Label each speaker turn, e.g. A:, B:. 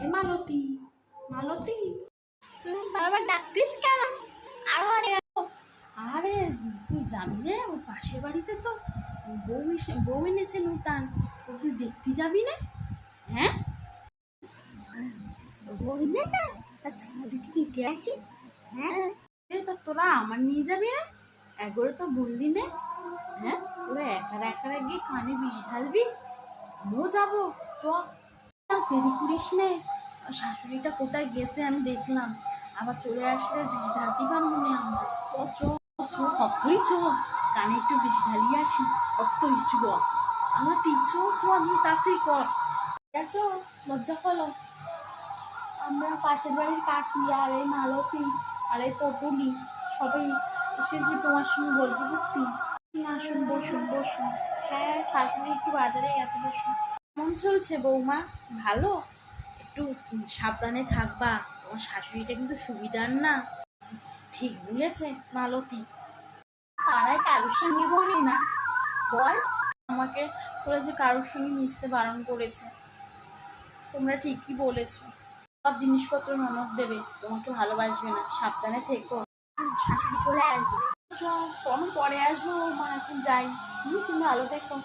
A: এ মালতী, মালতী,
B: বারবার ডাকতিস কেন? আরে
A: আরে তুই যাবি রে ওর পাশের বাড়িতে তো বউ এনেছে নূতন, ও তুই দেখতে যাবি না? হ্যাঁ
B: বলবে স্যার, আচ্ছা যদি দিতে আসি। হ্যাঁ
A: তো তোরা আমার নিয়ে যাবি না? একবারে তো বললি না। হ্যাঁ তোরা একা গিয়ে কানে বিষ ঢালবি, আমিও যাবো। চ, দেরি করিস নে। শাশুড়িটা কোথায় গেছে আমি দেখলাম, আবার চলে আসলে বিষ ঢালতে পারবো না আমরা। চ চ, কতই চ, কানে একটু বিষ ঢালিয়ে আসি। কতই চ আমরা চ চ, আমি তাড়াতাড়ি কর। গেছো, লজ্জা করো। আমরা পাশের বাড়ির কাকি আর এই মালতী আর এই পপুলি সবাই এসেছি তোমার সঙ্গে গল্প করতে। আসুন, বসুন বসুন। হ্যাঁ শাশুড়ি একটু বাজারে গেছে, বসুন। কেমন চলছে বৌমা? ভালো? একটু সাবধানে থাকবা, তোমার শাশুড়িটা কিন্তু সুবিধার না। ঠিক বলেছে মালতী।
B: পাড়ায় কারোর সঙ্গে বলে না, বল।
A: আমাকে বলেছে কারোর সঙ্গে মিশতে বারণ করেছে। তোমরা ঠিকই বলেছো, সব জিনিসপত্র ননদ দেবে, তোমাকে ভালোবাসবে না, সাবধানে থেকো।
B: শাশুড়ি চলে আসবে।
A: চ, কখন পরে আসবো মা, এখন যাই। তুমি ভালো থেকো।